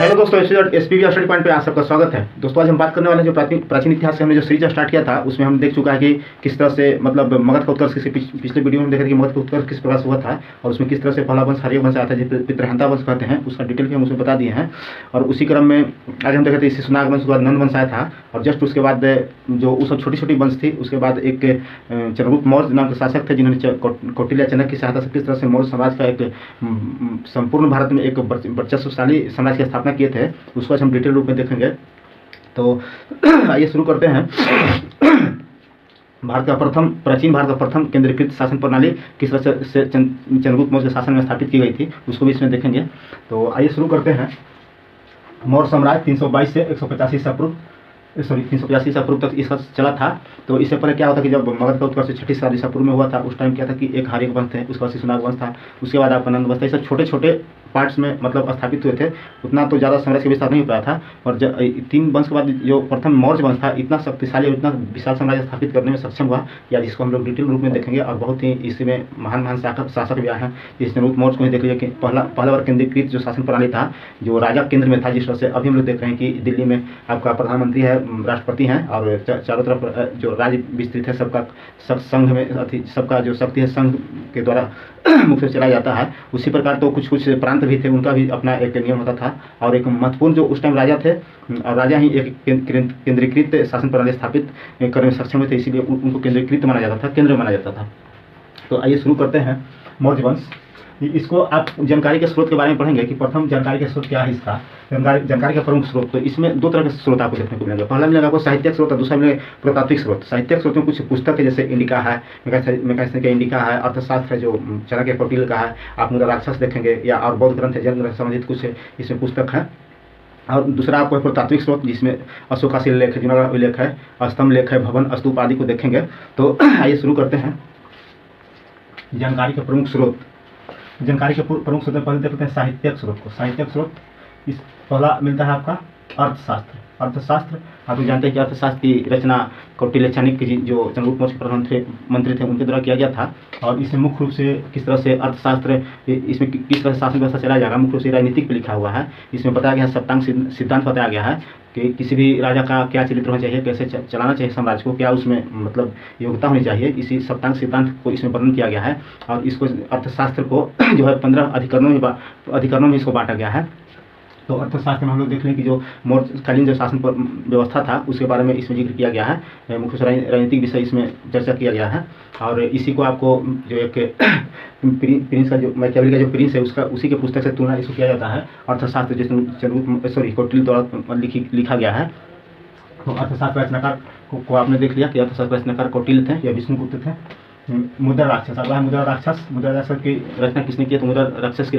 Hello दोस्तों, SPB study point पे आप सबका स्वागत है। दोस्तों आज हम बात करने वाले हैं जो प्राचीन इतिहास से हमने जो सीरीज स्टार्ट किया था उसमें हम देख चुका है कि किस तरह से मतलब मगध का उत्कर्ष पिछले वीडियो में देखा कि मगध का उत्कर्ष किस प्रकार से हुआ था और उसमें किस तरह से पहला वंश आर्य वंश आया था जिसे पितृहंता वंश कहते हैं, उसका डिटेल भी हम उसमें बता दिए हैं। और उसी क्रम में आज हम देखे थे शिशुनाग वंश के बाद नंद वंश आया था और जस्ट उसके बाद जो उस सब छोटी छोटी वंश थी उसके बाद एक चंद्रगुप्त मौर्य नाम के शासक थे जिन्होंने कौटिल्य चाणक्य की सहायता से किस तरह से मौर्य समाज का एक संपूर्ण भारत में एक वर्चस्वशाली समाज की स्थापना किए थे, उसको आज हम डिटेल रूप में देखेंगे। तो आइए शुरू करते हैं। प्राचीन भारत का प्रथम केंद्रीकृत शासन प्रणाली किस तरह से चंद्रगुप्त मौर्य के शासन में स्थापित की गई थी उसको भी इसमें देखेंगे। तो आइए शुरू करते हैं। मौर्य साम्राज्य 322 से 185 ईसा पूर्व 385 ईसा पूर्व तक इसका चला था। तो इससे पहले क्या होता कि जब मगध का उत्कर्ष 6 सदी ईसा पूर्व में हुआ था उस टाइम क्या था कि एक आर्य वंश थे, उसके बाद शिशुनाग वंश था, उसके बाद आपका नंद वंश था। ये सब छोटे छोटे पार्ट्स में मतलब स्थापित हुए थे, उतना तो ज़्यादा साम्राज्य का विस्तार नहीं हो पाया था। और तीन वंश के बाद जो प्रथम मौर्य वंश था इतना शक्तिशाली और इतना विशाल साम्राज्य स्थापित करने में सक्षम हुआ या जिसको हम लोग डिटेल रूप में देखेंगे। और बहुत ही इसमें महान महान शासक भी आए हैं। जिस चंद्रगुप्त मौर्य को ही देख लीजिए कि पहला बार केंद्रीकृत जो शासन प्रणाली था जो राजा केंद्र में था, जिस तरह से अभी हम लोग देख रहे हैं कि दिल्ली में आपका प्रधानमंत्री है, राष्ट्रपति हैं और चारों तरफ जो राज्य विस्तृत है, सबका संघ में सबका जो शक्ति है संघ के द्वारा मुख्य से चलाया जाता है। उसी प्रकार तो कुछ कुछ प्रांत भी थे, उनका भी अपना एक नियम होता था। और एक महत्वपूर्ण जो उस टाइम राजा थे और राजा ही एक केंद्रीकृत शासन प्रणाली स्थापित करने में सक्षम हुए थे, इसीलिए उनको केंद्रीकृत माना जाता था, केंद्र माना जाता था। तो आइए शुरू करते हैं। मौर्य वंश, इसको आप जानकारी के स्रोत के बारे में पढ़ेंगे कि प्रथम जानकारी के स्रोत क्या है इसका, जानकारी का प्रमुख स्रोत। तो इसमें दो तरह के स्रोत आपको देखने को मिलेंगे। पहला मिलेगा आपको साहित्यिक स्रोत और दूसरा मिलेगा पुरातात्विक स्रोत। साहित्यिक स्रोत में कुछ पुस्तक है जैसे इंडिका है, मैगजीन का इंडिका है, अर्थशास्त्र है जो चाणक्य कौटिल्य का है, आप मुद्रा राक्षस देखेंगे, या और बौद्ध ग्रंथ है, जैन ग्रंथ संबंधित कुछ इसमें पुस्तक है। और दूसरा आपको है पुरातात्विक स्रोत जिसमें अशोक का शिलालेख है, जुनागढ़ अभिलेख है, स्तंभ लेख है, भवन स्तूप आदि को देखेंगे। तो आइए शुरू करते हैं। जानकारी के प्रमुख स्रोत, जानकारी के प्रमुख स्रोत में पहले देखते हैं साहित्यिक स्रोत को। साहित्यिक स्रोत इस पहला मिलता है आपका अर्थशास्त्र। अर्थशास्त्र आप लोग जानते हैं कि अर्थशास्त्र की रचना कौटिल्य चाणक्य जी जो चंद्रगुप्त मौर्य के प्रधानमंत्री थे उनके द्वारा किया गया था। और इसमें मुख्य रूप से किस तरह से अर्थशास्त्र इसमें किस तरह से शासन व्यवस्था चलाया जाएगा मुख्य रूप से राजनीतिक पे लिखा हुआ है। इसमें बताया गया है, सप्तांग सिद्धांत बताया गया है कि किसी भी राजा का क्या चरित्र होना चाहिए, कैसे चलाना चाहिए साम्राज्य को, क्या उसमें मतलब योग्यता होनी चाहिए, इसी सप्तांग सिद्धांत को इसमें वर्णन किया गया है। और इसको अर्थशास्त्र को जो है 15 अधिकरणों में इसको बांटा गया है। तो अर्थशास्त्र में हम लोग देख लें कि जो मौर्यकालीन जो शासन व्यवस्था था उसके बारे में इसमें जिक्र किया गया है। मुख्य से राजनीतिक विषय इसमें चर्चा किया गया है। और इसी को आपको जो एक प्रिंस का जो मैकियावेली का जो प्रिंस है उसका उसी के पुस्तक से तुलना इसको किया जाता है। अर्थशास्त्र जिसमें कौटिल्य द्वारा लिखा गया है। तो अर्थशास्त्र रचनाकार को आपने देख लिया कि अर्थशास्त्र रचनाकार कौटिल्य थे या विष्णुगुप्त थे। मुद्रा राक्षस, अगला है मुद्रा राक्षस। मुद्रा राक्षस की रचना किसने की? तो मुद्रा राक्षस की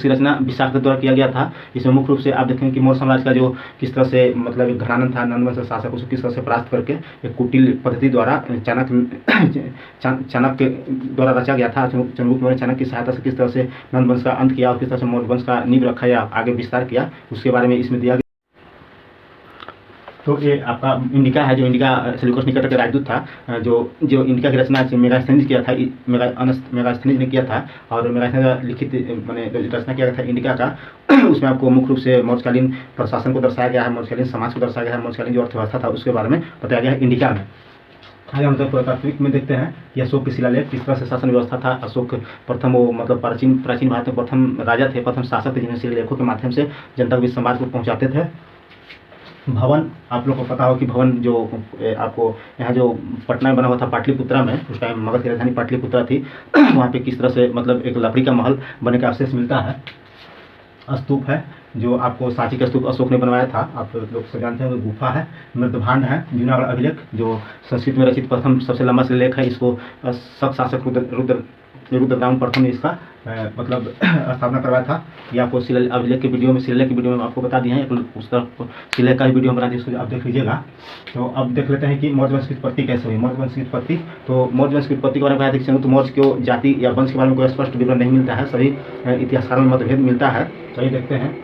रचना विशाख द्वारा किया गया था। इसमें मुख्य रूप से आप देखेंगे कि मौर्य साम्राज्य का जो किस तरह से मतलब एक घराना था नंद वंश शासक, उसको किस तरह से परास्त करके एक कुटिल पद्धति द्वारा चाणक्य द्वारा रचा गया था। चंद्रगुप्त मौर्य चाणक्य की सहायता से किस तरह से नंद वंश का अंत किया और किस तरह से मौर्य वंश का नींव रखा या आगे विस्तार किया उसके बारे में इसमें दिया गया। तो ये आपका इंडिका है, जो इंडिका सेल्यूकस निकेटर का राजदूत था, जो इंडिका की रचना मेगास्थनीज किया था, मेगास्थनीज ने किया था। और मेगास्थनीज लिखित मैंने रचना किया था इंडिका का उसमें आपको मुख्य रूप से मौर्यकालीन प्रशासन को दर्शाया गया है, मौर्यकालीन समाज को दर्शाया गया है, मौर्यकालीन जो अर्थव्यवस्था था उसके बारे में बताया गया है इंडिका में। आगे हम पुरातात्विक में देखते हैं कि अशोक के शिलालेख किस तरह से शासन व्यवस्था था। अशोक प्रथम वो मतलब प्राचीन भारत में प्रथम राजा थे, प्रथम शासक थे जिन्हें शिलालेखों के माध्यम से जनता के समाज को पहुँचाते थे। भवन, आप लोग को पता हो कि भवन जो आपको यहाँ जो पटना में बना हुआ था पाटलिपुत्रा में, उस टाइम मगध की राजधानी पाटलिपुत्रा थी, वहाँ पे किस तरह से मतलब एक लकड़ी का महल बनने का अवशेष मिलता है। स्तूप है जो आपको सांची का स्तूप अशोक ने बनवाया था, आप लोग से जानते हैं। गुफा है, मृतभांड है, जुनागढ़ अभिलेख जो संस्कृत में रचित प्रथम सबसे लंबा शिलालेख है। इसको सब शासक रुद्रदामन प्रथम ने इसका मतलब स्थापना करवाया था। ये आपको शिलालेख की वीडियो में आपको बता दिए हैं। उसका शिलालेख का वीडियो बना दिया, उसको आप देख लीजिएगा। तो अब देख लेते हैं कि मौर्य वंश की उत्पत्ति कैसे हुई। मौर्य वंश की उत्पत्ति, तो मौर्य वंश की उत्पत्ति के बारे में कहा था कि चंद्रगुप्त मौर्य को जाति या वंश के बारे में कोई स्पष्ट विवरण नहीं मिलता है, सभी इतिहासकारों में मतभेद मिलता है। तो ये देखते हैं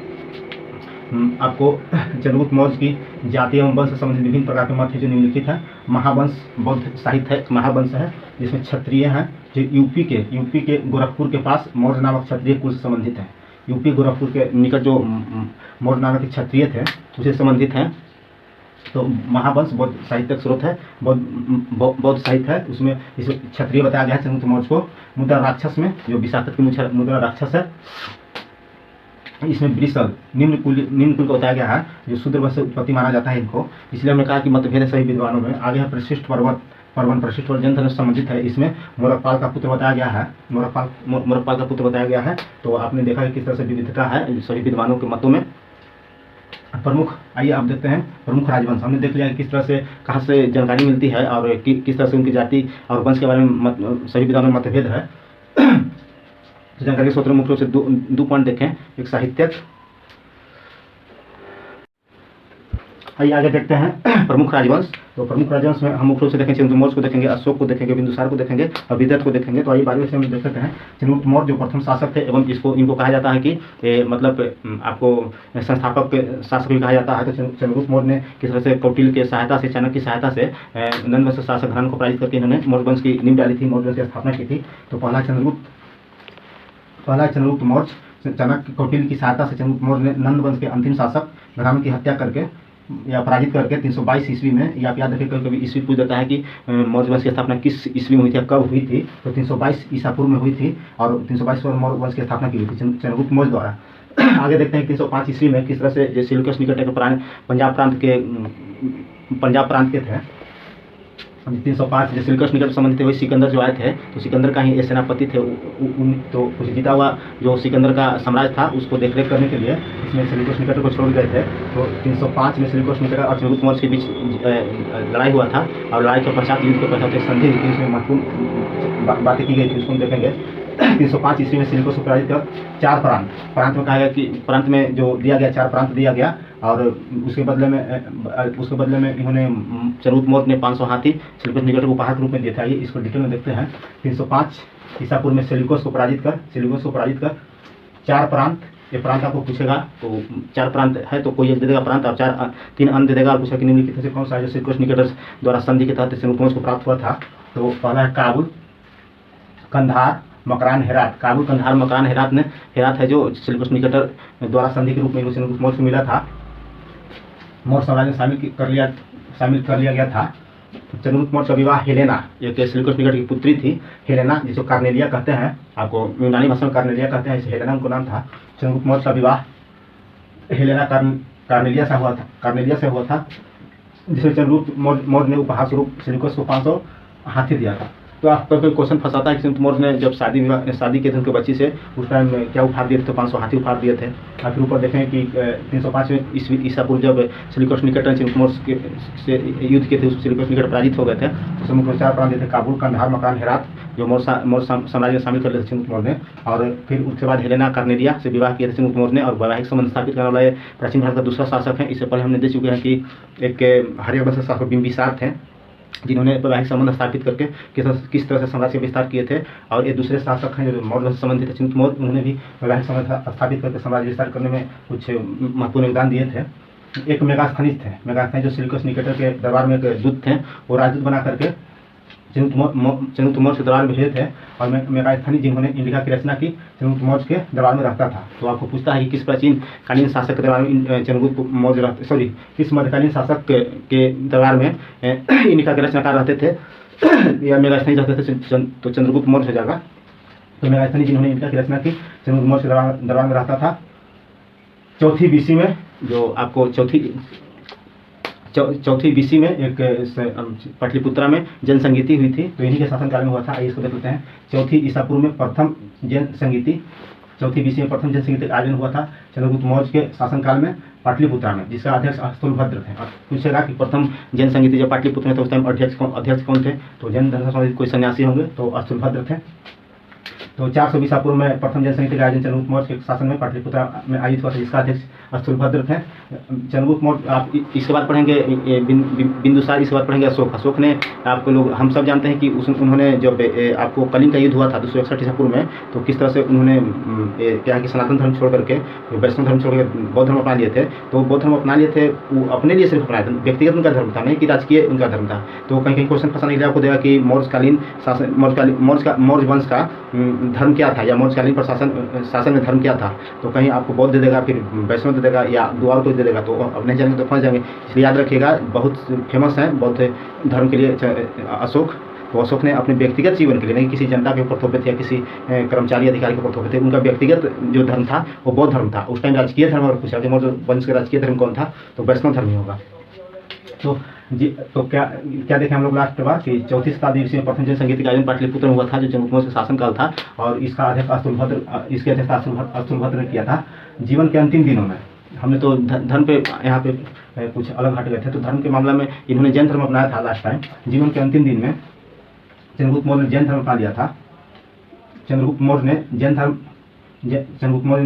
आपको चंद्रगुप्त मौर्य की जाति एवं वंश से संबंधित विभिन्न प्रकार के मत है जो निम्नलिखित है। महावंश बौद्ध साहित्य है, महावंश है जिसमें क्षत्रिय हैं जो यूपी के गोरखपुर के पास मौर्य नामक क्षत्रिय कुल से संबंधित है। यूपी गोरखपुर के निकट जो मौर्य नामक के क्षत्रिय थे उससे संबंधित हैं। तो महावंश बौद्ध साहित्य स्रोत है, बौद्ध साहित्य है, उसमें इस क्षत्रिय बताया गया है चंद्रगुप्त मौर्य को। मुद्रा राक्षस में जो विशाखत की मुद्रा राक्षस है, इसमें वृषभ निम्न कुल को बताया गया है, जो शूद्र वंश से उत्पत्ति माना जाता है इनको। इसलिए हमने कहा कि मतभेद है सभी विद्वानों में। आगे है परिशिष्ट पर्वन परिशिष्ट और जैन धर्म से संबंधित है। इसमें मोरकपाल का पुत्र बताया गया है, मोरकपाल का पुत्र बताया गया है। तो आपने देखा कि किस तरह से विविधता है सभी विद्वानों के मतों में। प्रमुख, आइए आप देखते हैं प्रमुख राजवंश। हमने देख लिया कि किस तरह से कहाँ से जानकारी मिलती है और किस तरह से उनकी जाति और वंश के बारे में सभी विद्वानों में मतभेद है। तो जानकारी के स्रोत मुख्य रूप से दो पॉइंट देखें, एक साहित्यक। आइए आगे देखते हैं प्रमुख राजवंश। तो प्रमुख राजवंश में हम मुख्य रूप से देखेंगे चंद्रगुप्त मौर्य को देखेंगे, अशोक को देखेंगे, बिंदुसार को देखेंगे और विदर्भ को देखेंगे। तो आइए बारी से हम देख सकते हैं चंद्रगुप्त मौर्य जो प्रथम शासक थे एवं इनको कहा जाता है कि मतलब आपको संस्थापक शासक भी कहा जाता है। तो चंद्रगुप्त मौर्य ने किस तरह से कौटिल्य की सहायता से, चाणक्य की सहायता से नंद वंश शासक घराने को पराजित करके इन्होंने मौर्य वंश की नींव डाली थी, मौर्य वंश की स्थापना की थी। तो पहला चंद्रगुप्त मौर्य चाणक्य कौटिल्य की सहायता से चंद्रगुप्त मौर्य ने नंद वंश के अंतिम शासक घराने की हत्या करके या पराजित करके 322 ईस्वी में, या आप याद रखें कभी ईस्वी पूछ देता है कि मौर्य वंश की स्थापना किस ईस्वी में हुई थी, कब हुई थी। तो 322 ईसा पूर्व में हुई थी और 322 में मौर्य वंश की स्थापना की हुई थी चंद्रगुप्त मौर्य द्वारा। आगे देखते हैं 305 ईस्वी में किस तरह से जो सिलुकस निकट के पंजाब प्रांत के थे। 305 जो सिलकस निकट संबंधित हुए सिकंदर जो आए थे, तो सिकंदर का ही सेनापति थे। तो कुछ जीता हुआ जो सिकंदर का साम्राज्य था उसको देखरेख करने के लिए इसमें सिलकस निकट को छोड़ गए थे। तो 305 में सिलकस निकट और चंद्रगुप्त मौर्य के बीच लड़ाई हुआ था और लड़ाई के पश्चात युद्ध के पश्चात संधि हुई थी, उसमें महत्वपूर्ण बातें की गई थी, उसको हम देखेंगे। 305 ईस्वी में सिलकस को पराजित कर 4 प्रांत में कहा गया कि प्रांत में जो दिया गया 4 प्रांत दिया गया और उसके बदले में इन्होंने चंद्रगुप्त मौर्य ने 500 हाथी सिलकस निकट को उपहार के रूप में दिए थे। आइए इसको डिटेल में देखते हैं। 305 ईसा पूर्व में सिलकस को पराजित कर 4 प्रांत, ये प्रांत आपको पूछेगा तो 4 प्रांत है तो कोई एक दे देगा प्रांत और 3 अन्य दे देगा और पूछेगा कि निम्नलिखित से कौन सा है जो सिलकस निकट द्वारा संधि के तहत चंद्रगुप्त मौर्य को प्राप्त हुआ था। तो पहला है काबुल, कंधार, मकरान, हेरात। काबुल, कंधार, मकरान, हेरात है जो सिलकस निकटर द्वारा संधि के रूप में चंद्रगुप्त मौर्य को मिला था, मौर्य साम्राज्य में शामिल कर लिया गया था। चंद्रगुप्त मौर्य का विवाह हेलेना, एक सिलकस निकट की पुत्री थी हेलेना, जिसको कार्नेलिया कहते हैं, आपको यूनानी भाषा में कार्नेलिया कहते हैं, इसे हेलेना उनको नाम था। चंद्रगुप्त मौर्य का विवाह हेलेना कार्नेलिया से हुआ था, जिसमें चंद्रगुप्त मौर्य ने उपहार स्वरूप सिलकस को 500 हाथी दिया था। तो आपका कोई क्वेश्चन फंसाता है कि चंद्रगुप्त मौर्य ने जब शादी के थे उनके बच्ची से उस टाइम क्या उपहार दिए थे, तो 500 हाथी उपहार दिए थे। आप फिर ऊपर देखें कि 305 में ईसा पूर्व जब सिलकस निकट चंद्रगुप्त मौर्य से युद्ध के थे, उस सिलकस निकट पराजित हो गए थे। तो समूह में 4 प्रांत दिए थे, काबुल, कंधार, मकरान, हेरात, जो मौर्य साम्राज्य में शामिल कर लिए थे चंद्रगुप्त मौर्य ने। और फिर उसके बाद हेलेना कार्नेलिया से विवाह किया था चंद्रगुप्त मौर्य ने और वैवाहिक संबंध स्थापित करने वाले प्राचीन भारत का दूसरा शासक है। इससे पहले हमने देख चुके हैं कि एक हर्यक वंश शासक बिंबिसार थे, जिन्होंने वैवाहिक संबंध स्थापित करके किस तरह से साम्राज्य का विस्तार किए थे। और ये दूसरे शासक हैं जो मौर्य वंश से संबंधित थे चंद्रगुप्त मौर्य, उन्होंने भी वैवाहिक संबंध स्थापित करके साम्राज्य विस्तार करने में कुछ महत्वपूर्ण योगदान दिए थे। एक मेगास्थनीज थे जो सिलकस निकटर के दरबार में एक दूत थे, वो राजदूत बना करके चंद्रगुप्त मौर्य के दरबार में भेजे थे। और मेगास्थनीज जिन्होंने इंडिका की रचना की चंद्रगुप्त मौर्य के दरबार में रहता था। तो आपको पूछता है कि किस प्राचीन कालीन शासक के दरबार में चंद्रगुप्त मौर्य किस मध्यकालीन शासक के दरबार में इंडिका के रचनाकार रहते थे या मेगास्थनीज रहते थे, तो चंद्रगुप्त मौर्य हो जाएगा। तो मेगास्थनीज जिन्होंने इंडिका की रचना की चंद्रगुप्त मौर्य के दरबार में रहता था। 4वीं BC में जो आपको चौथी BC में एक पाटलिपुत्रा में जैन संगीति हुई थी, तो इन्हीं के शासनकाल में हुआ था। आइए इसको देख लेते हैं। 4वीं ईसा पूर्व में प्रथम जैन संगीति, 4वीं BC में प्रथम जैन संगीति का आयोजन हुआ था चंद्रगुप्त मौर्य के शासनकाल में पाटलिपुत्रा में, जिसका अध्यक्ष अस्तुलभद्र थे। और पूछेगा कि प्रथम जैन संगीति जब पाटलिपुत्र में, तो उस टाइम अध्यक्ष कौन थे, तो जैन धर्म से संबंधित कोई सन्यासी होंगे, तो अस्तुलभद्र थे। तो 400 ईसा पूर्व में प्रथम जैन संगीति का आयोजन चंद्रगुप्त मौर्य के शासन में पाटलिपुत्रा में आयोजित हुआ था, जिसका अध्यक्ष अस्तुलभद्र थे। चंद्रगुप्त मौर्य, आप इसके बाद पढ़ेंगे बिंदुसार, इसके बाद पढ़ेंगे अशोक ने आपको लोग हम सब जानते हैं कि उन्होंने जब आपको कलिंग का युद्ध हुआ था 261 ईसा पूर्व में, तो किस तरह से उन्होंने क्या कि सनातन धर्म छोड़ करके वैष्णव धर्म छोड़ करके बौद्ध धर्म अपना लिए थे। तो बौद्ध धर्म अपना लिए थे वो अपने लिए सिर्फ अपनाए थे, व्यक्तिगत उनका धर्म था, नहीं कि राजकीय उनका धर्म था। तो कहीं क्वेश्चन फंसाने के लिए आपको देगा कि मौर्यकालीन शासन मौर्य वंश का धर्म क्या था, या मौर्यकालीन शासन में धर्म क्या था। तो कहीं आपको बौद्ध दे देगा, फिर वैष्णव दे देगा, या दो और कोई दे देगा, तो अब नहीं जाएंगे तो फंस जाएंगे। इसलिए याद रखिएगा, बहुत फेमस है बौद्ध धर्म के लिए अशोक। तो अशोक ने अपने व्यक्तिगत जीवन के लिए, नहीं किसी जनता के ऊपर थोपे थे या किसी कर्मचारी अधिकारी के ऊपर थोपे थे, उनका व्यक्तिगत जो धर्म था वो बौद्ध धर्म था। उस टाइम राजकीय धर्म अगर पूछा, मौर्य वंश का राजकीय धर्म कौन था, तो वैष्णव धर्म ही होगा। तो तो क्या देखें हम लोग लास्ट बार कि 4वीं शताब्दी ईस्वी में प्रथम जनसंगीत का आयोजन पाटलिपुत्र में हुआ था, जो चंद्रगुप्त मौर्य का शासनकाल था, और इसका अध्यक्ष अस्तुलभद्र ने किया था। जीवन के अंतिम दिनों में हमने तो धर्म पे यहाँ पे कुछ अलग हट गए थे, तो धर्म के मामला में इन्होंने जैन धर्म अपनाया था लास्ट टाइम। जीवन के अंतिम दिन में चंद्रगुप्त मौर्य ने जैन धर्म अपना लिया था। चंद्रगुप्त मौर्य ने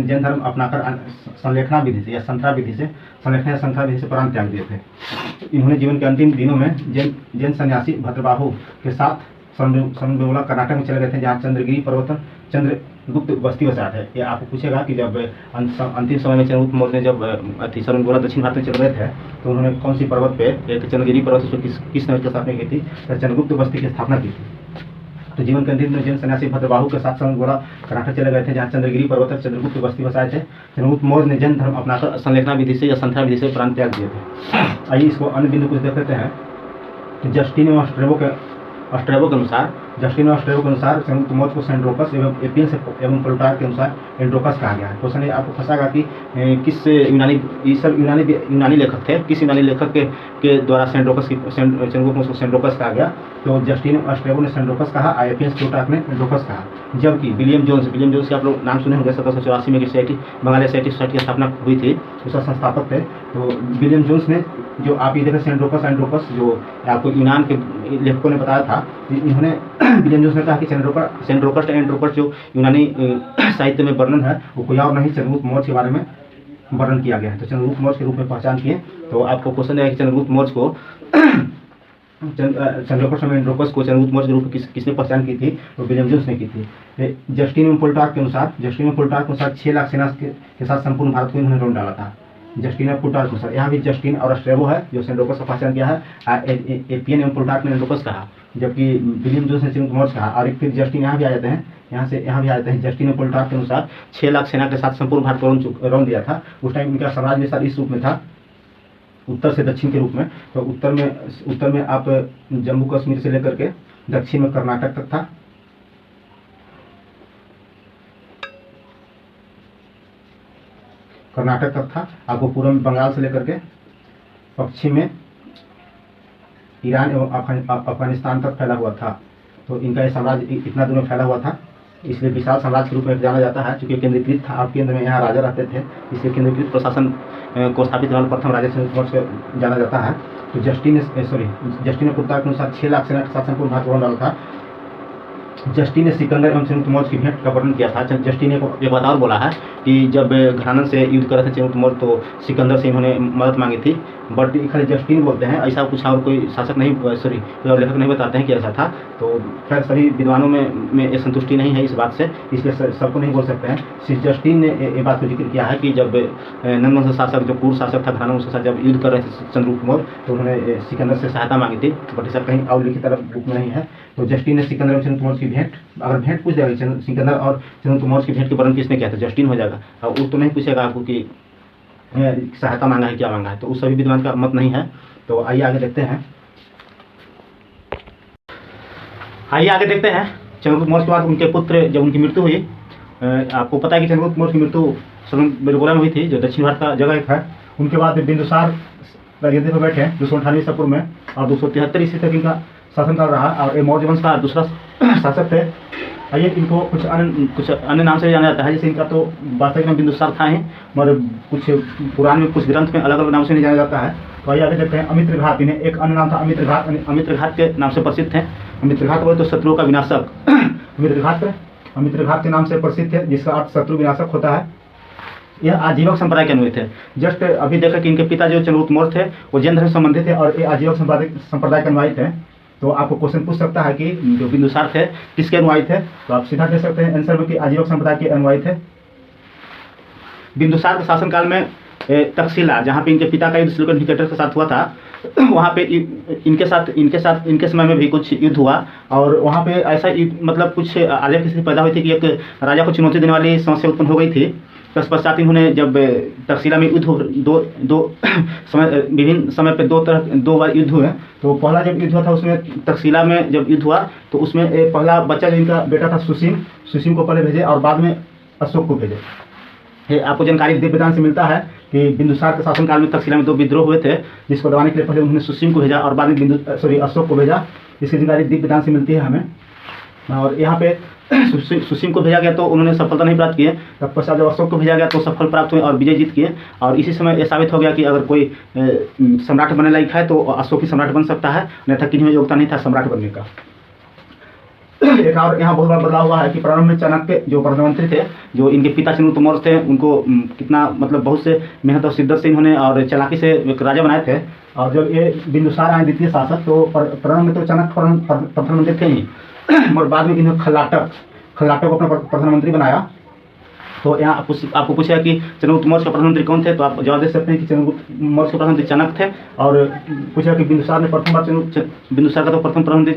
जैन धर्म अपनाकर संलेखना विधि से या संथरा विधि से प्राण त्याग दिए थे। इन्होंने जीवन के अंतिम दिनों में जैन सन्यासी भद्रबाहु के साथ सरनबेवला कर्नाटक में चले गए थे, जहाँ चंद्रगिरी पर्वत चंद्रगुप्त बस्ती बसाया है। ये आपको पूछेगा कि जब अंतिम समय में चंद्रगुप्त मौर्य ने जब सरनबेवला दक्षिण भारत में चले गए थे, तो उन्होंने कौन सी पर्वत पे, एक चंद्रगिरी पर्वत पे किस नगर की स्थापना की थी, चंद्रगुप्त बस्ती की स्थापना की थी। तो जीवन के अंतिम में जैन सन्यासी भद्रबाहु के साथ सरनबेवला कर्नाटक चले गए थे, जहाँ चंद्रगिरी पर्वत पर चंद्रगुप्त बस्ती बसाए थे। चंद्रगुप्त मौर्य ने जैन धर्म अपनाकर संलेखना विधि से या संथरा विधि से प्राण त्याग दिए थे। आइए इसको अन्य बिंदु कुछ देख लेते हैं। जस्टिन ऑस्ट्रेबो के अनुसार चंद्रगुप्त मौर्य को सेंड्रोकस एवं एपियंस एवं प्लूटार्क के अनुसार एंड्रोकस कहा गया है। क्वेश्चन ये आपको फंसागा कि किस यूनानी लेखक थे, किस यूनानी लेखक के द्वारा चंद्रगुप्त मौर्य को सेंड्रोकस कहा गया। तो जस्टिन ऑस्ट्रेबो ने सेंड्रोकस कहा, एपियंस प्लूटार्क ने एंड्रोकस कहा। जबकि विलियम जोन्स के आप लोग नाम सुने होंगे, 1784 में बंगाली एसआईटी सोसाइटी की स्थापना हुई थी, उसका संस्थापक थे। तो विलियम जोन्स ने, जो आप ये देखें सेंड्रोकस जो आपको यूनान के लेखकों ने बताया था, इन्होंने विलियम जोन्स ने कहा कि सेंड्रोकस जो यूनानी साहित्य में वर्णन है वो कोई और नहीं, चंद्रगुप्त मौर्य के बारे में वर्णन किया गया है। तो चंद्रगुप्त मौर्य के रूप में पहचान किए। तो आपको क्वेश्चन है कि चंद्रगुप्त मौर्य को चंद्रगुप्त मौर्य के रूप में किसने पहचान की थी, तो विलियम जोन्स ने की थी। जस्टिन प्लूटार्क के अनुसार 6 लाख सेना के साथ संपूर्ण भारत को इन्होंने रोक डाला था। जस्टिन प्लूटार्क के अनुसार, यहाँ भी जस्टिन और ऑस्ट्रेबो है जो सेंड्रोकस का पहचान किया है। एपियन एवं प्लूटार्क ने एंड्रोकस कहा, जबकि विलियम जोन्स ने चंद्रगुप्त मौर्य कहा। और फिर जस्टिन यहाँ भी आ जाते हैं, यहाँ भी आ जाते हैं। जस्टिन और प्लूटार्क के अनुसार 6 लाख सेना के साथ संपूर्ण भारत को रौंद दिया था। उस टाइम इनका साम्राज्य विस्तार इस रूप में था, उत्तर से दक्षिण के रूप में। तो उत्तर में आप जम्मू कश्मीर से लेकर के दक्षिण में कर्नाटक तक था। आपको पूर्व में बंगाल से लेकर के पश्चिम में ईरान एवं अफगानिस्तान तक फैला हुआ था। तो इनका ये साम्राज्य इतना दूर में फैला हुआ था, इसलिए विशाल साम्राज्य के रूप में जाना जाता है। चूंकि केंद्रीकृत था, आप केंद्र में यहाँ राजा रहते थे, इसलिए केंद्रीकृत प्रशासन को स्थापित करने वाला प्रथम राजा चंद्रगुप्त मौर्य जाना जाता है। तो जस्टिन प्लूटार्क के अनुसार 6 लाख सेना के साथ संपूर्ण भारत को डाला था। जस्टिन ने सिकंदर एवं चंद्रगुप्त मौर्य की भेंट का वर्णन किया था। जस्टिन ने एक बात और बोला है कि जब घराना से युद्ध कर रहे थे चंद्रगुप्त मौर्य, तो सिकंदर से इन्होंने मदद मांगी थी। बट खाली जस्टिन बोलते हैं, ऐसा कुछ और कोई शासक नहीं, कोई और लेखक नहीं बताते हैं कि ऐसा था। तो खैर सभी विद्वानों में ये संतुष्टि नहीं है इस बात से, इसलिए सबको नहीं बोल सकते हैं। सिर्फ जस्टिन ने ये बात को जिक्र किया है कि जब नंदवंश शासक, जो पूर्व शासक था घराना, उसके साथ जब युद्ध कर रहे थे चंद्रगुप्त मौर्य, तो उन्होंने सिकंदर से सहायता मांगी थी। बट ऐसा कहीं और लिखित रूप में नहीं है। तो जस्टिन ने सिकंदर और चंद्रगुप्त मौर्य की भेंट, अगर भेंट पूछ जाएगा सिकंदर और चंद्रगुप्त मौर्य की भेंट के वर्णन किसने किया था, जस्टिन हो जाएगा। और वो तो नहीं पूछेगा आपको कि सहायता मांगा है, क्या मांगा है, तो उस सभी विद्वान का मत नहीं है। तो आइए आगे देखते हैं। चंद्रगुप्त मौर्य के बाद उनके पुत्र, जब उनकी मृत्यु हुई, आपको पता है कि चंद्रगुप्त मौर्य की मृत्यु सरनबेवला में हुई थी, जो दक्षिण भारत का जगह एक है। उनके बाद बिंदुसार गद्दी पर बैठे 298 ईसा पूर्व में, और 273 ईस्वी तक इनका शासनकाल रहा। और ये मौर्य वंश का दूसरा शासक थे। आइए इनको कुछ अन्य नाम से जाना जाता है। जैसे इनका तो वास्तविक नाम बिंदुसार था ही, मगर कुछ पुराण में, कुछ ग्रंथ में अलग अलग नाम से नहीं जाना जाता है। तो आइए आगे देखते हैं। अमित्रघात, इन्हें एक अन्य नाम था अमित्रघात के नाम से प्रसिद्ध थे। अमित्रघात बोले तो शत्रुओं का विनाशक। अमित्रघात के नाम से प्रसिद्ध थे, जिसका अर्थ शत्रु विनाशक होता है। यह आजीवक संप्रदाय के अनुयायी थे। जस्ट अभी देखा कि इनके पिता जो चंद्रगुप्त मौर्य थे वो जैन धर्म से संबंधित थे, और ये आजीवक संप्रदाय के अनुयायी थे। तो आपको क्वेश्चन पूछ सकता है कि जो बिंदुसार थे किसके अनुयायी थे, तो आप सीधा दे सकते हैं आंसर में कि आजीवक संप्रदाय के अनुयायी थे। बिंदुसार के शासनकाल में तक्षशिला, जहाँ पे इनके पिता का युद्ध सिलुकन निकेटर के साथ हुआ था, वहाँ पे इनके समय में भी कुछ युद्ध हुआ, और वहाँ पे ऐसा मतलब कुछ आलिया की स्थिति पैदा हुई थी कि एक राजा को चुनौती देने वाली समस्या उत्पन्न हो गई थी। तत्पश्चात इन्होंने जब तक्षशिला में युद्ध दो समय विभिन्न समय पे दो बार युद्ध हुए। तो पहला जब युद्ध हुआ था उसमें तक्षशिला में जब युद्ध हुआ तो उसमें पहला बच्चा जो इनका बेटा था सुसीम को पहले भेजे और बाद में अशोक को भेजे। ये आपको जानकारी दिव्यदान से मिलता है कि बिंदुसार के शासनकाल में तक्षशिला में 2 विद्रोह हुए थे, जिसको दबाने के लिए पहले उन्होंने सुसीम को भेजा और बाद में अशोक को भेजा। इसकी जानकारी दिव्यदान से मिलती है हमें। और यहाँ पे सुसीम को भेजा गया तो उन्होंने सफलता नहीं प्राप्त किए। तत्पश्चात जब अशोक को भेजा गया तो सफल प्राप्त हुए और विजय जीत किए। और इसी समय यह साबित हो गया कि अगर कोई सम्राट बनने लायक है तो अशोक ही सम्राट बन सकता है, अन्यथा किन्हीं में योग्यता नहीं था सम्राट बनने का। एक और यहाँ बहुत बड़ा बदलाव हुआ है कि प्रारंभ में चाणक्य जो प्रधानमंत्री थे, जो इनके पिता चंद्रगुप्त मौर्य थे, उनको कितना मतलब बहुत से मेहनत और शिद्दत से इन्होंने और चालाकी से एक राजा बनाए थे। और जब ये बिंदुसार आए द्वितीय शासक तो प्रारंभ में तो चाणक्य प्रधानमंत्री थे ही, और बाद में इन्होंने खल्लाटक को अपना प्रधानमंत्री बनाया। तो यहाँ आपको पूछा कि चंद्रगुप्त मौर्य के प्रधानमंत्री कौन थे, तो आप जवाब दे सकते हैं कि चंद्रगुप्त मौर्य के प्रधानमंत्री चाणक्य थे। और पूछा कि बिंदुसार ने प्रथम बार बिंदुसार का तो प्रथम प्रधानमंत्री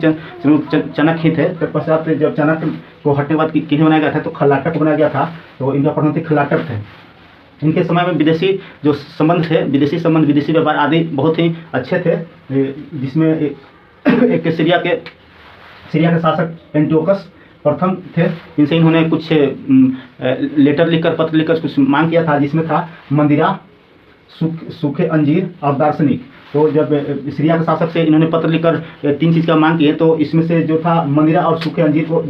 चाणक्य ही थे। तत्पश्चात जब चाणक्य को हटने के बाद किन्हें बनाया गया था तो खल्लाटक को बनाया गया था, तो इनका प्रधानमंत्री खल्लाटक थे। इनके समय में विदेशी जो संबंध थे, विदेशी व्यापार आदि बहुत ही अच्छे थे, जिसमें एक सीरिया के शासक एंटियोकस प्रथम थे। इनसे इन्होंने कुछ पत्र लिखकर कुछ मांग किया था, जिसमें था मंदिरा, सूखे अंजीर और दार्शनिक। तो जब सीरिया के शासक से इन्होंने पत्र लिखकर 3 चीज़ का मांग किए, तो इसमें से जो था मंदिरा और सूखे अंजीर को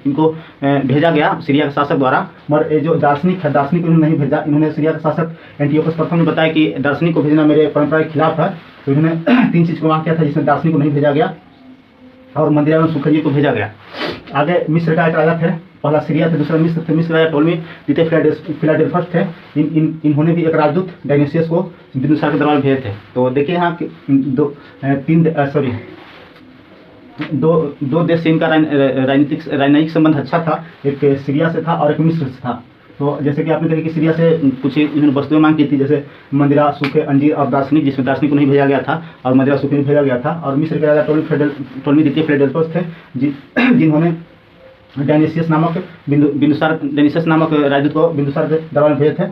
इनको भेजा गया सीरिया के शासक द्वारा। मगर जो दार्शनिक है, दार्शनिक को इन्होंने नहीं भेजा। इन्होंने सीरिया के शासक एंटियोकस प्रथम ने बताया कि दार्शनिक को भेजना मेरे परंपरा के खिलाफ है, तो इन्होंने 3 चीज़ को मांग किया था, जिसमें दार्शनिक को नहीं भेजा गया और मंदिरा और सूखे अंजीर को भेजा गया। आगे मिस्र का एक राजा थे, पहला सीरिया थे, दूसरा मिस्र थे। मिस्र राजा टोलमी, द्वितीय फिलाडेल्फस थे। इन्होंने भी एक राजदूत डायनेसियस को बिंदुसार के दरबार में भेजे थे। तो देखिए यहाँ दो देश से इनका राजनीतिक संबंध अच्छा था, एक सीरिया से था और एक मिस्र से था। तो जैसे कि आपने देखा कि सीरिया से कुछ इन्होंने वस्तुएं मांग की थी, जैसे मंदिरा, सूखे अंजीर और दार्शनिक, जिसमें दार्शनिक को नहीं भेजा गया था और मंदिरा सूखे नहीं भेजा गया था। और मिस्र के राजा टोलमी द्वितीय फिलाडेल्फस थे, जिन्होंने डायनेसियस नामक राजदूत को बिंदुसार के दरबार में भेजे थे।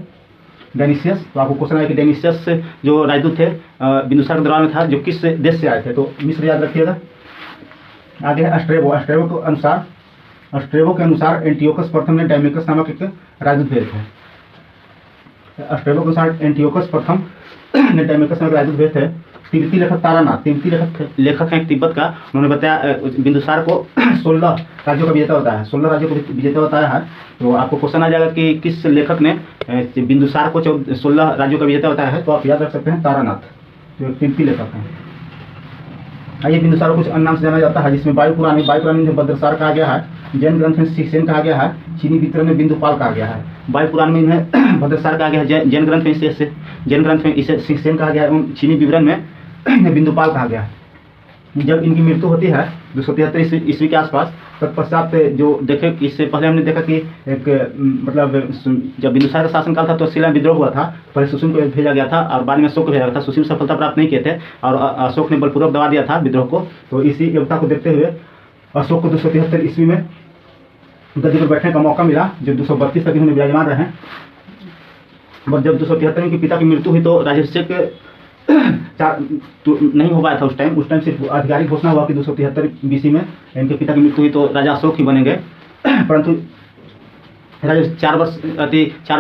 डायनेसियस, तो आपको क्वेश्चन है कि डायनेसियस जो राजदूत थे बिंदुसार के दरबार में था, जो किस देश से आए थे, तो मिस्र याद रखिएगा। आगे है अस्ट्रेबो के अनुसार एंटियोकस प्रथम ने डायमेकस नामक एक राजदूत भेजे थे। अस्ट्रेबो के अनुसार एंटियोकस प्रथम ने डायमेकस नामक राजदूत भेजे थे। तिब्बती लेखक तारानाथ, लेखक हैं तिब्बत का, उन्होंने बताया बिंदुसार को 16 राज्यों का विजेता बताया है, 16 राज्यों को विजेता बताया है। तो आपको क्वेश्चन आ जाएगा कि किस लेखक ने बिंदुसार को 16 राज्यों का विजेता बताया है, तो आप याद रख सकते हैं तारानाथ, जो तिब्बती लेखक हैं। आइए, बिंदुसार को कुछ अन्य नाम से जाना जाता है, जिसमें वायुपुराण में भद्रसार कहा गया है, जैन ग्रंथ में शिवसेन कहा गया है, चीनी वितरण में बिंदुपाल कहा गया है। वायुपुराण में इन्हें भद्रसार कहा गया है, जैन ग्रंथ में इसे शिवसेन कहा गया है एवं चीनी विवरण में इन्हें बिंदुपाल कहा गया है। जब इनकी मृत्यु होती है 273 ईस्वी के आसपास, तत्पश्चात जो देखे, इससे पहले हमने देखा कि एक मतलब जब बिंदुसार का शासनकाल था तो तक्षशिला में विद्रोह हुआ था। पहले सुसीम को भेजा गया था और बाद में अशोक को भेजा गया था। सुसीम सफलता प्राप्त नहीं किए थे और अशोक ने बलपूर्वक दबा दिया था विद्रोह को। तो इसी योग्यता को देखते हुए अशोक को 273 ईस्वी में गद्दी पर बैठने का मौका मिला, जो 232 तक इन्होंने विराजमान रहे। और जब 273 में पिता की मृत्यु हुई तो राजाभिषेक नहीं हो पाया था उस टाइम सिर्फ आधिकारिक घोषणा हुआ कि 273 BC में इनके पिता की मृत्यु हुई तो राजा अशोक ही बनेंगे। परंतु 4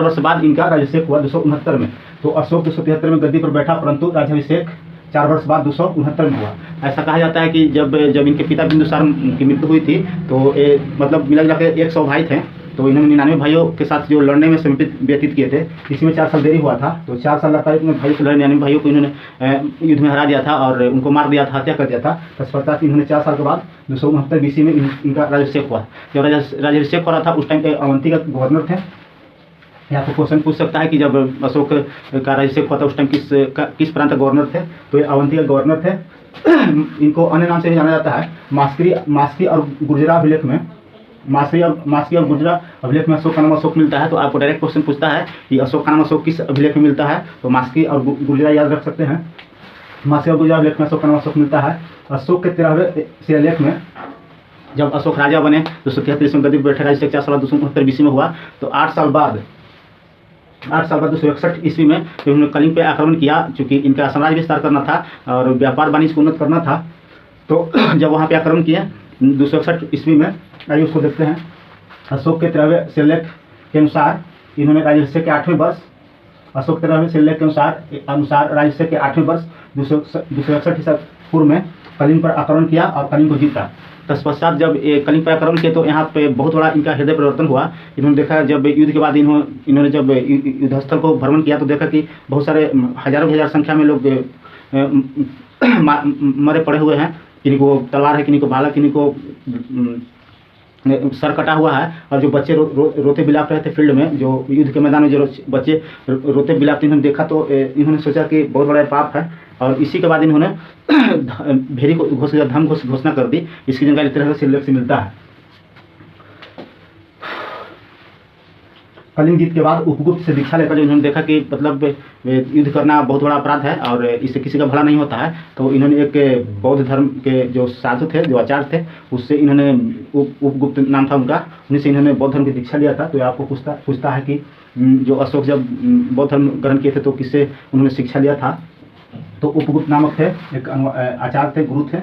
वर्ष बाद इनका राज्याभिषेक हुआ 269 में। तो अशोक 273 में गद्दी पर बैठा, परंतु राज्याभिषेक 4 वर्ष बाद 269 में हुआ। ऐसा कहा जाता है कि जब इनके पिता बिंदुसार की मृत्यु हुई थी तो मतलब मिला जुला के 100 भाई थे, तो इन्होंने 99 भाइयों के साथ जो लड़ने में समय व्यतीत किए थे, इसमें 4 साल देरी हुआ था। तो 4 साल लगातार इन्होंने भाई को लड़ने 99 भाइयों को इन्होंने युद्ध में हरा दिया था और उनको मार दिया था, हत्या कर दिया था। तत्पश्चात इन्होंने 4 साल के बाद 269 BC में इनका राज्याभिषेक हुआ। जब राज्याभिषेक हो रहा था उस टाइम पे अवंती का गवर्नर थे। यहाँ तो क्वेश्चन पूछ सकता है कि जब अशोक का राज्याभिषेक हुआ था उस टाइम किस प्रांत का गवर्नर थे, तो ये अवंती का गवर्नर थे। इनको अन्य नाम से भी जाना जाता है। मास्की और गुर्जरा अभिलेख में मास्की और गुर्जरा अभिलेख में अशोक का नाम अशोक मिलता है। तो आपको डायरेक्ट क्वेश्चन पूछता है कि अशोक का नाम अशोक किस अभिलेख में मिलता है, तो मास्की और गुर्जरा याद रख सकते हैं। मासिक गुजरात लेख में अशोक का नाम अशोक मिलता है। अशोक के 13वें शिलालेख में जब अशोक राजा बने 273 ईस्वी में गद्दी पर बैठे, राज्य 4 साल 269 BC में हुआ। तो 8 साल बाद 261 ईस्वी में उन्होंने कलिंग पे आक्रमण किया। चूंकि इनका साम्राज्य विस्तार करना था और व्यापार वाणिज्य को उन्नत करना था, तो जब वहाँ पे आक्रमण किए 261 ईस्वी में, आइए उसको देखते हैं। अशोक के 13वें शिलालेख के अनुसार इन्होंने राज्य के 8वें वर्ष, अशोक 13वें शिलालेख के अनुसार राज्य के 8वें वर्ष 261 ईसा पूर्व में कलिंग पर आक्रमण किया और कलिंग को जीता। तत्पश्चात जब कलिंग पर आक्रमण किया तो यहाँ पे बहुत बड़ा इनका हृदय परिवर्तन हुआ। इन्होंने देखा जब युद्ध के बाद इन्होंने जब युद्धस्थल को भ्रमण किया तो देखा कि बहुत सारे हजारों हजार संख्या में लोग मरे पड़े हुए हैं। किन्हीं को तलवार है, किन्हीं को भाला, किन्हीं को सर कटा हुआ है। और जो बच्चे रोते बिलाप रहे थे फील्ड में, जो युद्ध के मैदान में जो बच्चे रोते बिलापते इन्होंने देखा तो इन्होंने सोचा कि बहुत बड़ा पाप है। और इसी के बाद इन्होंने भेरी को धर्म घोषणा कर दी। इसकी जानकारी 13वें शिलालेख से मिलता है। कलिंग जीत के बाद उपगुप्त से दीक्षा लेकर जो इन्होंने देखा कि मतलब युद्ध करना बहुत बड़ा अपराध है और इससे किसी का भला नहीं होता है, तो इन्होंने एक बौद्ध धर्म के जो साधु थे, जो आचार्य थे, उससे इन्होंने उपगुप्त नाम था उनका, उन्हीं से इन्होंने बौद्ध धर्म की दीक्षा लिया था। तो आपको पूछता है कि जो अशोक जब बौद्ध धर्म ग्रहण किए थे तो किससे उन्होंने शिक्षा लिया था। तो उपगुप्त नामक थे, एक आचार्य थे, गुरु थे।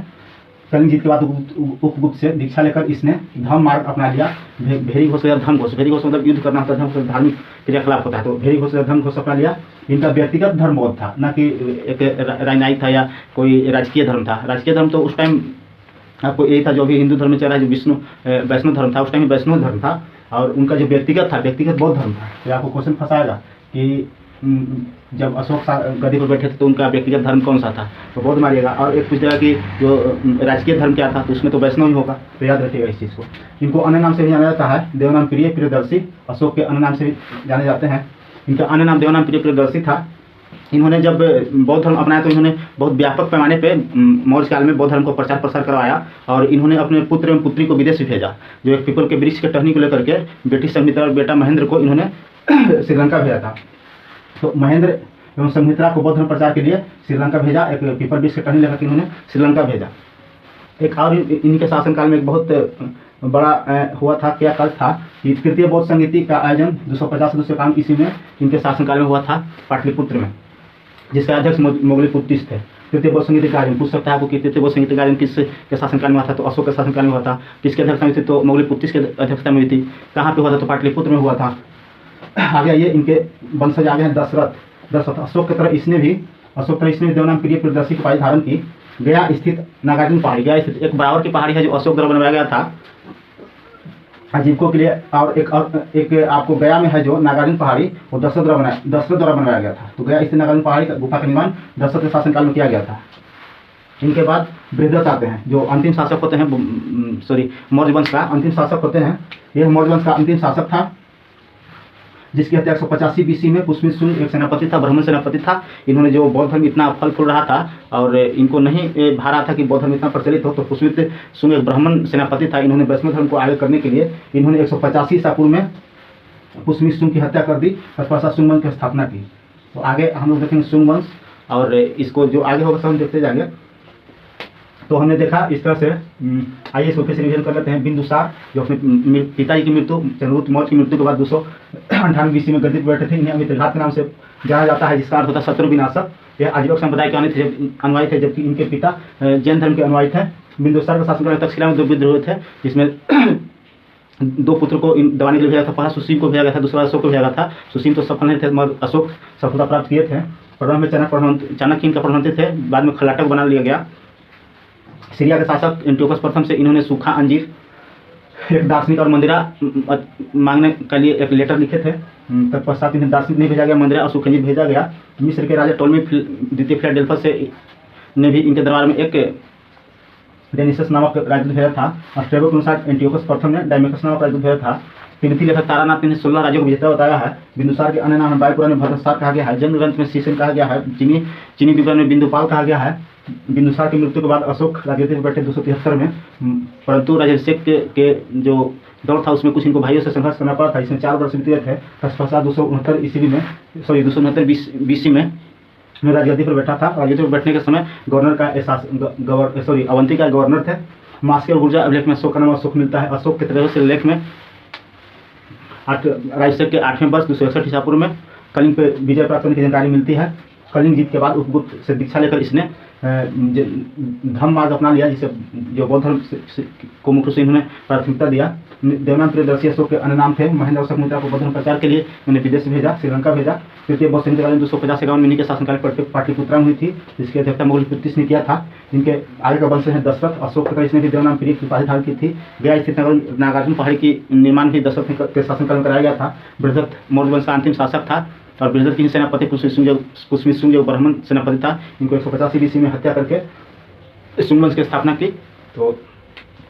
कलिंग जीत के बाद उपगुप्त से दीक्षा लेकर इसने धर्म मार्ग अपना लिया। भेरी घोष या धर्म घोष, भेरी घोष मतलब युद्ध करना होता है, धर्म धार्मिक क्रियाकलाप होता है। तो भेरी घोष या धर्म घोष अपना लिया। इनका व्यक्तिगत धर्म बौद्ध था, न कि एक राजनयिक था या कोई राजकीय धर्म था। राजकीय धर्म तो उस टाइम आपको यही था जो भी हिंदू धर्म में चल रहा है, जो वैष्णव धर्म था, उस टाइम वैष्णव धर्म था। और उनका जो व्यक्तिगत था, व्यक्तिगत बौद्ध धर्म था। तो आपको क्वेश्चन फंसाएगा कि जब अशोक गद्दी पर बैठे थे तो उनका व्यक्तिगत धर्म कौन सा था, तो बौद्ध मारिएगा। और एक पूछेगा कि जो राजकीय धर्म क्या था, तो उसमें तो वैष्णव ही होगा। तो याद रखिएगा इस चीज़ को। इनको अन्य नाम से भी जाना जाता है, देवनाम प्रिय प्रियदर्शी। अशोक के अन्य नाम से भी जाने जाते हैं। इनका अन्य नाम देवनाम प्रिय प्रियदर्शी था। इन्होंने जब बौद्ध धर्म अपनाया तो इन्होंने बहुत व्यापक पैमाने पे मौर्य काल में बौद्ध धर्म को प्रचार प्रसार करवाया। और इन्होंने अपने पुत्र एवं पुत्री को विदेश भेजा। जो एक पीपल के वृक्ष के टहनी को लेकर के बेटी संमित्रा और बेटा महेंद्र को इन्होंने श्रीलंका भेजा था। तो महेंद्र एवं संमित्रा को बौद्ध धर्म प्रचार के लिए श्रीलंका भेजा। एक पीपल वृक्ष के टहनी लेकर के इन्होंने श्रीलंका भेजा। एक और इनके शासनकाल में एक बहुत बड़ा हुआ था, क्या काल था कि तृतीय बौद्ध संगीति का आयोजन 250 से 251 ईस्वी में इनके शासनकाल में हुआ था, पाटलिपुत्र में, जिसके अध्यक्ष मोगलीपुत्तिस थे। तृतीय बौद्ध संगीत का आयोजन पूछ सकता है आपको कि तृतीय बौद्ध संगीत का आयोजन किस के शासनकाल में हुआ था, तो अशोक के शासनकाल में हुआ था। किसके अध्यक्षता में थी, तो मोगलीपुत्तिस के अध्यक्षता में हुई थी। कहाँ पे हुआ था, तो पाटलिपुत्र में हुआ था। आगे आइए, इनके वंशज आगे हैं दशरथ। अशोक की तरह इसने भी देवनाम प्रिय प्रियदर्शी की उपाधि धारण की। गया स्थित नागार्जुन पहाड़ी, गया स्थित एक बराबर की पहाड़ी है जो अशोक द्वारा बनवाया गया था आजीविकों के लिए। और एक आपको गया में है जो नागार्जुन पहाड़ी, वो दशरथ द्वारा बनवाया गया था। तो गया स्थित नागार्जुन पहाड़ी का गुफा का निर्माण दशरथ के शासनकाल में किया गया था। इनके बाद बृहद्रथ आते हैं, जो अंतिम शासक होते हैं, मौर्य वंश का अंतिम शासक होते हैं। यह मौर्य वंश का अंतिम शासक था, जिसकी हत्या 185 BC में पुष्मित शुंग एक सेनापति था, ब्राह्मण सेनापति था। इन्होंने जो बौद्ध धर्म इतना फल फूल रहा था और इनको नहीं भा रहा था कि बौद्ध धर्म इतना प्रचलित हो, तो पुष्मित शुंग एक ब्राह्मण सेनापति था। इन्होंने वैष्णव धर्म को आगे करने के लिए इन्होंने 185 ईसा पूर्व में पुष्मित शुंग की हत्या कर दी, तत्पश्चात शुंग वंश की स्थापना की। तो आगे हम लोग देखेंगे शुंग वंश, और इसको जो आगे होगा सब हम देखते जाएंगे। तो हमने देखा इस तरह से। आइए इसको फिर से रिवीजन कर लेते हैं। बिंदुसार जो अपने पिताजी की मृत्यु, चंद्रगुप्त मौर्य की मृत्यु के बाद 298 BC में गद्दी पर बैठे थे। इन्हें अमित्रघात के नाम से जाना जाता है, जिसका अर्थ होता है शत्रु विनाशक। यह आजीवक संप्रदाय के अनुयायी थे, जबकि इनके पिता जैन धर्म के अनुयायी थे। बिंदुसार का शासनकाल में तक्षशिला में 2 विद्रोह हुए थे, जिसमें 2 पुत्र को दबाने के लिए भेजा था। पहला सुसीम को भेजा गया था, दूसरा अशोक को भेजा गया था। सुसीम तो सफल नहीं थे, मगर अशोक सफलता प्राप्त किए थे। प्रारंभ में चाणक्य इनका प्रधानमंत्री थे, बाद में खलाटक बना लिया गया। सीरिया के शासक एंटियोकस प्रथम से इन्होंने सूखा अंजीर, एक दार्शनिक और मंदिरा मांगने के लिए एक लेटर लिखे थे। तत्पश्चात इन्हें दार्शनिक नहीं भेजा गया, मंदिरा और सूखा अंजीर भेजा गया। मिस्र के राजा टोलमी द्वितीय फिलाडेल्फस से ने भी इनके दरबार में एक डेनिसस नामक राजदूत भेजा था। स्ट्रेबो के अनुसार एंटियोकस प्रथम ने डायमेकस नामक राजदूत भेजा था। तिब्बती लेखक तारानाथ ने 16 राज्यों को विजेता बताया है। बिंदुसार के अन्य नाम बायपुरा में भद्रसार कहा गया है, जंग ग्रंथ में शीशन कहा गया है, चीनी विवरण में बिंदुपाल कहा गया है। बिंदुसार की मृत्यु के बाद अशोक राजनीति में बैठे 273 में, परंतु राजाभिषेक के जो दौर था उसमें कुछ इनको भाइयों से संघर्ष करना पड़ा था। इसमें 4 वर्ष बीते थे। तत्पश्चात 269 BC में में राजगद्दी पर बैठा था। राजगद्दी पर बैठने के समय गवर्नर का एहसास अवंती का गवर्नर थे। मास्के और गुर्जर अभिलेख में अशोक का नाम अशोक मिलता है। अशोक के तरह से लेख में राजशेख के 8वें वर्ष 261 ईसा पूर्व में कलिंग पे विजय प्राप्त होने की जानकारी मिलती है। कलिंग जीत के बाद उपगुप्त से दीक्षा लेकर इसने धम्म मार्ग अपना लिया, जिसे जो बौद्ध धर्म को मुख्य रूप से इन्होंने प्राथमिकता दिया। देवनाथ प्रियदर्शी अशोक के अन्य नाम थे। महेंद्र अशोक मित्रा को बौद्ध धर्म प्रचार के लिए उन्हें विदेश भेजा, श्रीलंका भेजा। तृतीय बौद्ध संधि काल में 250-51 में इन्हीं के शासनकाल पाटलिपुत्रा में हुई थी, जिसकी अध्यक्षता मुगल ब्रिटिश ने किया था। इनके आगे का वंश है दशरथ। अशोक तथा इसने भी देवनाम प्रिय की उपाधि धारण की थी। गया स्थित नागार्जुन पहाड़ी की निर्माण भी दशरथ के शासनकाल में कराया गया था। बृहद्रथ मौर्य वंश का अंतिम शासक था और बृहद्रथ की सेनापति कुशमिशुंग जो ब्राह्मण सेनापति था, इनको 185 BC में हत्या करके शुंग वंश की स्थापना की। तो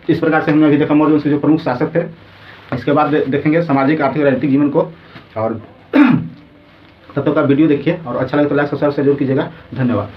इस प्रकार से हमने अभी देखा मौर्य वंश के जो प्रमुख शासक थे। इसके बाद देखेंगे सामाजिक आर्थिक राजनीतिक जीवन को। और तब तक का वीडियो देखिए और अच्छा लगे तो लाइक सब्सक्राइब जरूर कीजिएगा। धन्यवाद।